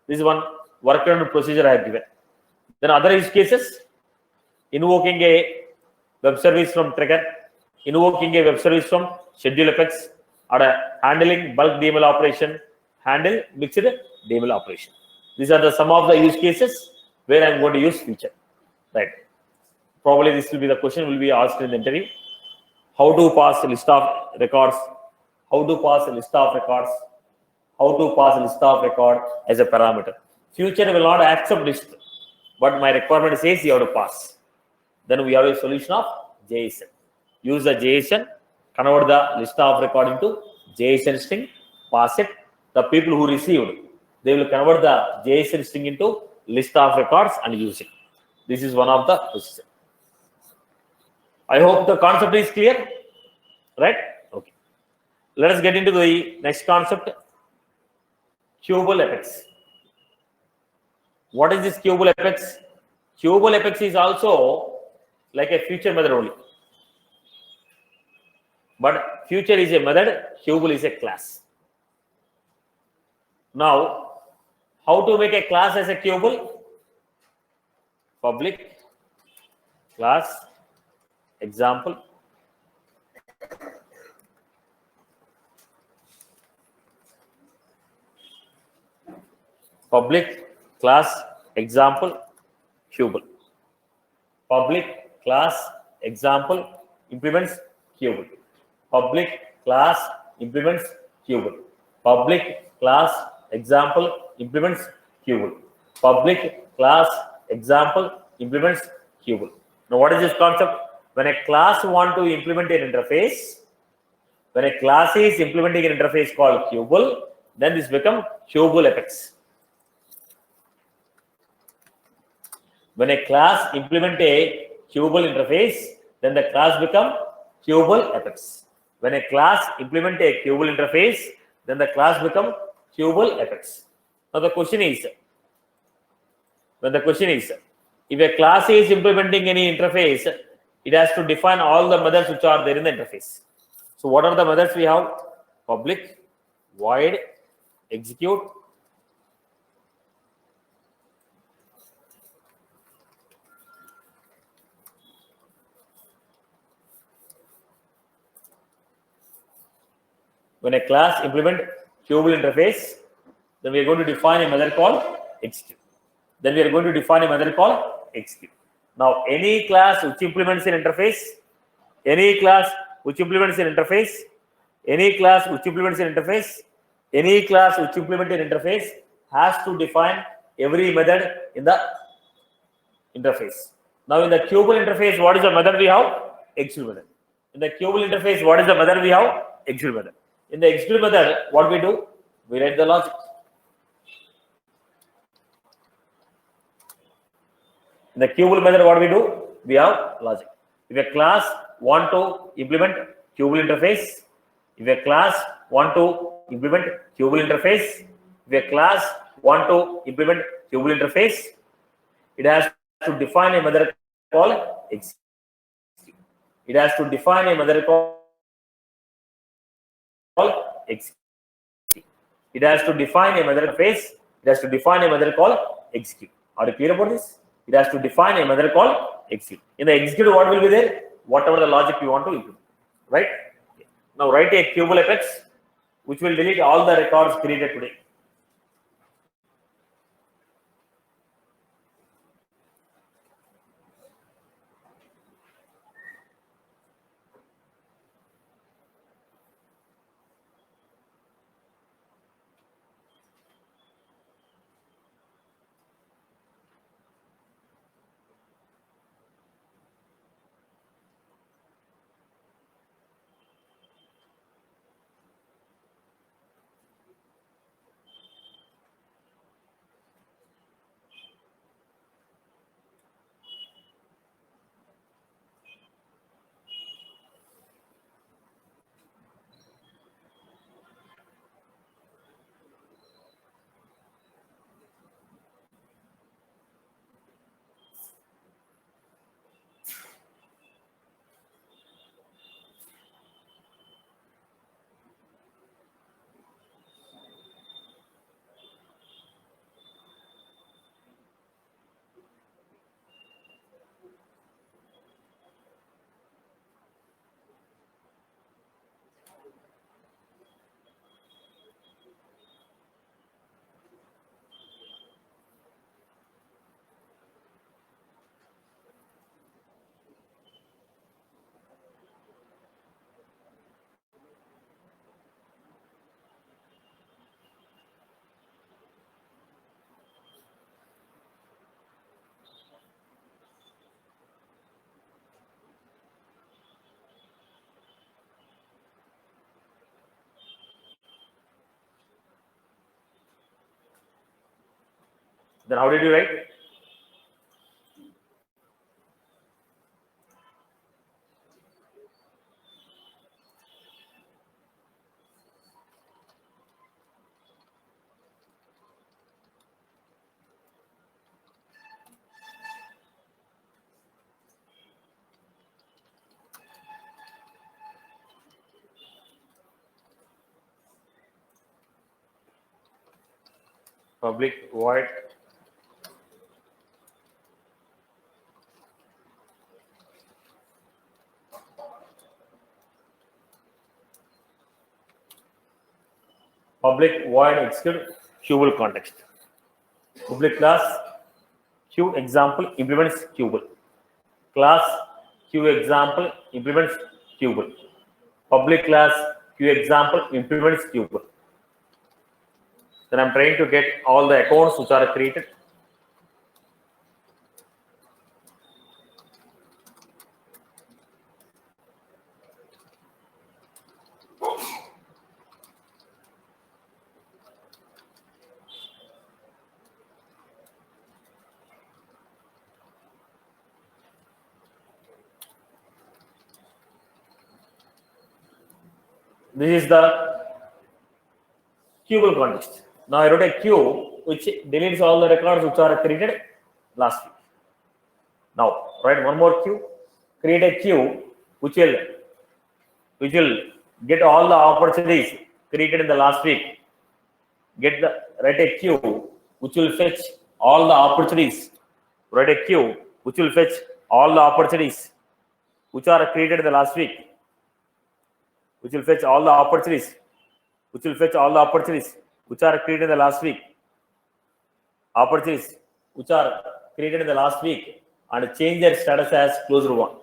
This is one workaround procedure I have given. Then other use cases, invoking a web service from Trigger, invoking a web service from ScheduleFX, or handling bulk DML operation, handle mixed DML operation. These are some of the use cases where I am going to use future. Right. Probably this will be the question will be asked in the interview. How to pass a list of records? How to pass a list of records? How to pass a list of record as a parameter? Future will not accept list, but my requirement says you have to pass. Then we have a solution of JSON. Use the JSON, convert the list of record into JSON string, pass it. The people who received, they will convert the JSON string into list of records and use it. This is one of the procedures. I hope the concept is clear, right? Okay. Let us get into the next concept, Queuable Apex. What is this Queuable Apex? Queuable Apex is also like a future method only. But future is a method, Queuable is a class. Now, how to make a class as a Queuable? Public class example. Public class example Queuable. Public class example implements Queuable. Public class implements Queuable. Public class example implements Queuable. Public class example implements Queuable. Now, what is this concept? When a class want to implement an interface, When a class is implementing an interface called Qubel, then this become Qubel Apex. When a class implement a Qubel interface, then the class become Qubel Apex. When a class implement a Qubel interface, then the class become Qubel Apex. Now the question is, if a class is implementing any interface, it has to define all the methods which are there in the interface. So what are the methods we have? Public, void, execute. When a class implement Qubel interface, then we are going to define a method called execute. Then we are going to define a method called execute. Now, any class which implements an interface, any class which implements an interface, any class which implements an interface, any class which implements an interface has to define every method in the interface. Now, in the Qubel interface, what is the method we have? Execute method. In the Qubel interface, what is the method we have? Execute method. In the execute method, what we do? We write the logic. In the Qubel method, what we do? We have logic. If a class want to implement Qubel interface, if a class want to implement Qubel interface, if a class want to implement Qubel interface, it has to define a method called execute. It has to define a method called execute. It has to define a method interface. It has to define a method called execute. Are you clear about this? It has to define a method called execute. In the execute, what will be there? Whatever the logic you want to implement, right? Okay. Now write a Qubel Apex, which will delete all the records created today. Then how did you write? Public void execute Qubel context. Public class Q example implements Qubel. Class Q example implements Qubel. Public class Q example implements Qubel. Then I'm trying to get all the accounts which are created. This is the queueable contest. Now I wrote a queue which deletes all the records which are created last week. Now write one more queue, create a queue which will get all the opportunities created in the last week. Write a queue which will fetch all the opportunities. Write a queue which will fetch all the opportunities which are created in the last week. Which will fetch all the opportunities. Which will fetch all the opportunities which are created in the last week. Opportunities which are created in the last week and change their status as closed one.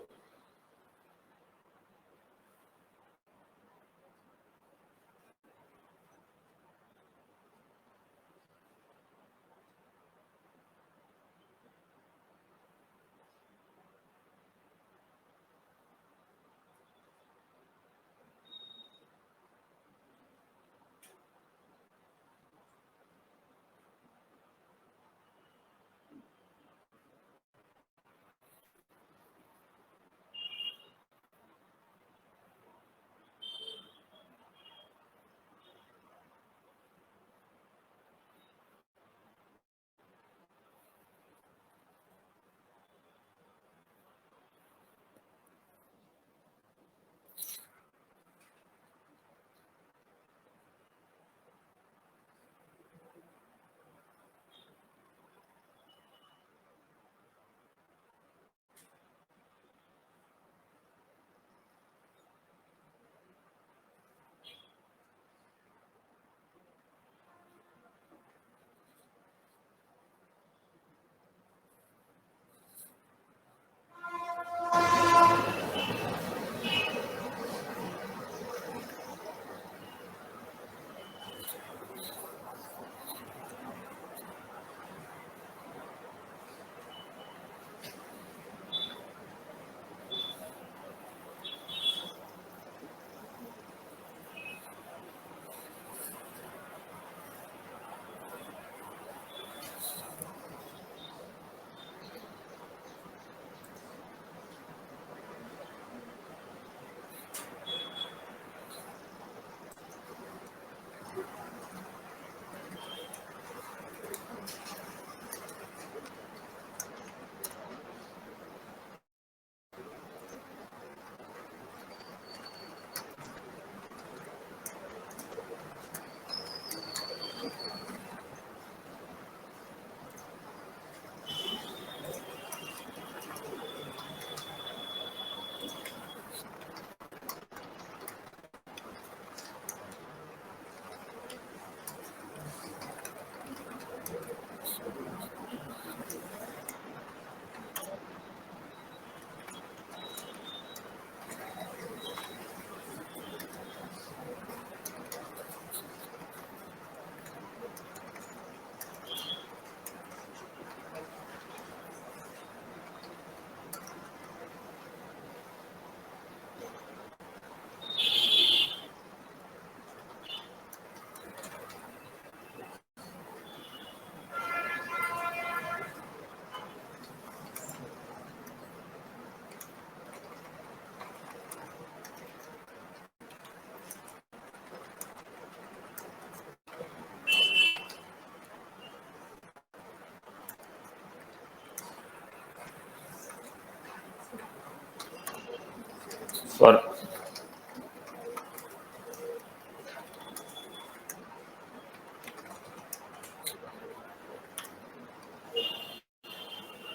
Sorry.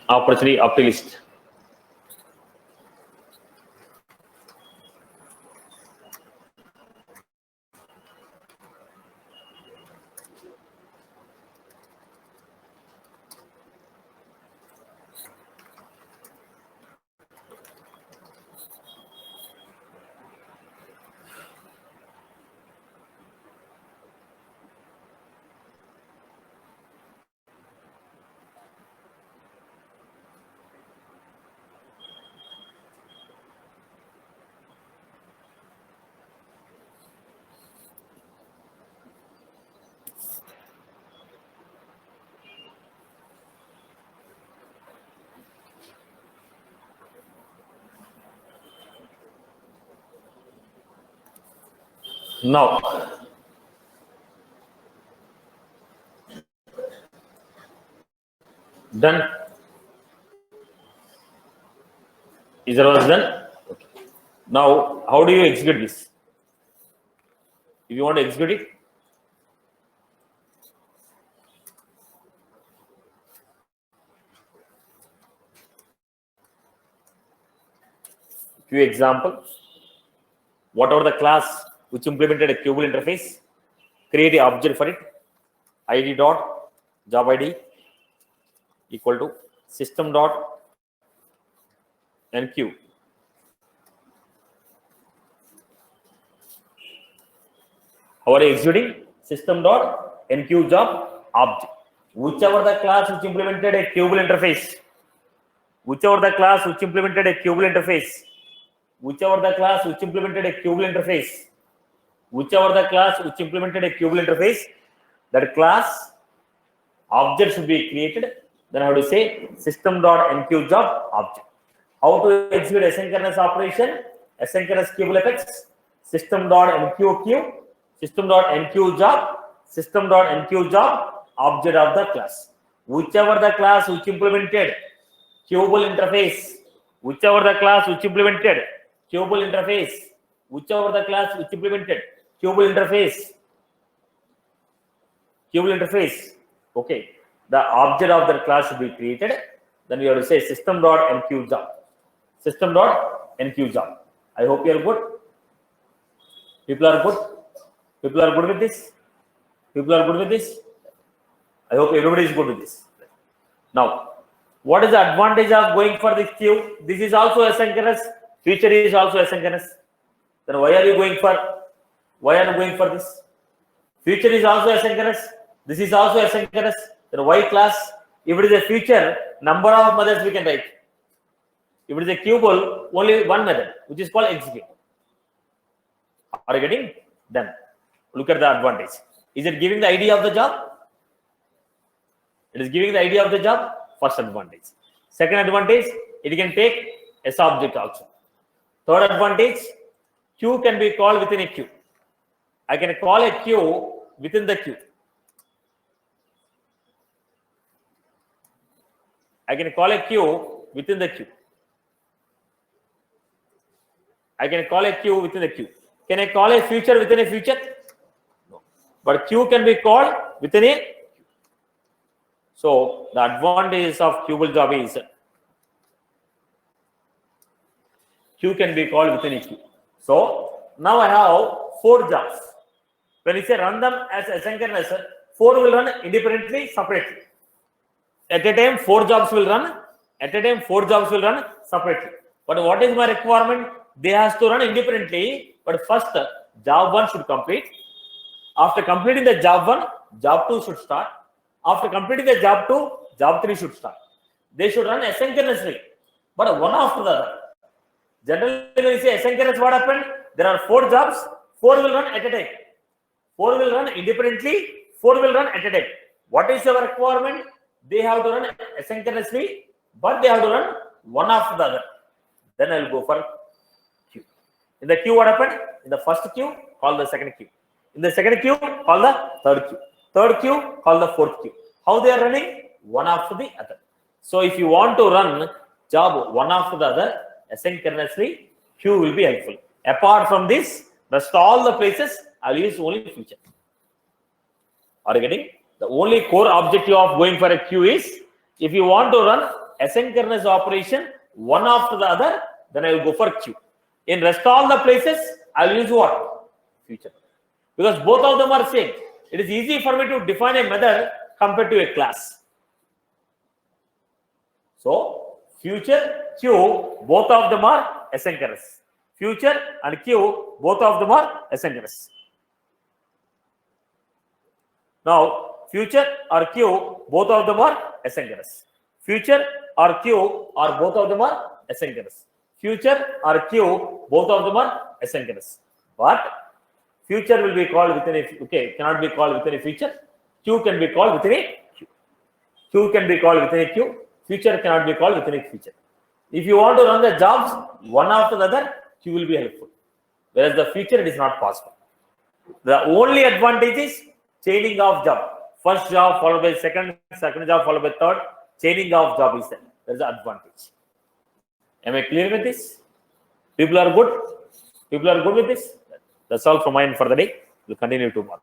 Opportunity up to list. Now, done. Is there was done? Okay. Now, how do you execute this? If you want to execute it, few examples. Whatever the class which implemented a Kubel interface, create an object for it. ID dot job ID equal to system dot enqueue. How are you executing? System dot enqueue job object. Whichever the class which implemented a Kubel interface, whichever the class which implemented a Kubel interface, whichever the class which implemented a Kubel interface, whichever the class which implemented a Kubel interface, that class object should be created. Then I have to say system.enqueue job object. How to execute asynchronous operation? Asynchronous Kubel effects. System.enqueue queue, system.enqueue job, system.enqueue job object of the class. Whichever the class which implemented Kubel interface, whichever the class which implemented Kubel interface, whichever the class which implemented Kubel interface, okay, the object of the class should be created. Then we have to say system.enqueue job, system.enqueue job. I hope you are good. People are good. People are good with this. People are good with this. I hope everybody is good with this. Now, what is the advantage of going for this queue? This is also asynchronous. Future is also asynchronous. Then why are you going for this? Future is also asynchronous. This is also asynchronous. Then why class? If it is a future, number of methods we can write. If it is a Kubel, only one method, which is called execute. Are you getting? Done. Look at the advantage. Is it giving the ID of the job? It is giving the ID of the job. First advantage. Second advantage, it can take S object also. Third advantage, queue can be called within a queue. I can call a queue within the queue. I can call a queue within the queue. I can call a queue within a queue. Can I call a future within a future? No. But queue can be called within a queue. So the advantage of Kubel job is queue can be called within a queue. So now I have 4 jobs. When you say run them as asynchronous, 4 will run independently, separately. At a time, 4 jobs will run. At a time, 4 jobs will run separately. But what is my requirement? They have to run independently. But first, job 1 should complete. After completing the job 1, job 2 should start. After completing the job 2, job 3 should start. They should run asynchronously, but one after the other. Generally, when you say asynchronous, what happened? There are 4 jobs, 4 will run at a time. 4 will run independently, 4 will run at a time. What is your requirement? They have to run asynchronously, but they have to run one after the other. Then I will go for queue. In the queue, what happened? In the first queue, call the second queue. In the second queue, call the third queue. Third queue, call the fourth queue. How they are running? One after the other. So if you want to run job one after the other asynchronously, queue will be helpful. Apart from this, rest all the places I'll use only future. Are you getting? The only core objective of going for a queue is if you want to run asynchronous operation one after the other, then I will go for queue. In rest all the places, I'll use what? Future. Because both of them are same. It is easy for me to define a method compared to a class. So, future, queue, both of them are asynchronous. Future and queue, both of them are asynchronous. Now, future or queue, both of them are asynchronous. Future or queue or both of them are asynchronous. Future or queue, both of them are asynchronous. But future will be called within a cannot be called within a future. Queue can be called within a queue. Queue can be called within a queue. Future cannot be called within a future. If you want to run the jobs one after the other, queue will be helpful. Whereas the future, it is not possible. The only advantage is chaining of job. First job followed by second, second job followed by third. Chaining of job is there. That's the advantage. Am I clear with this? People are good? People are good with this? That's all from mine for the day. We'll continue tomorrow.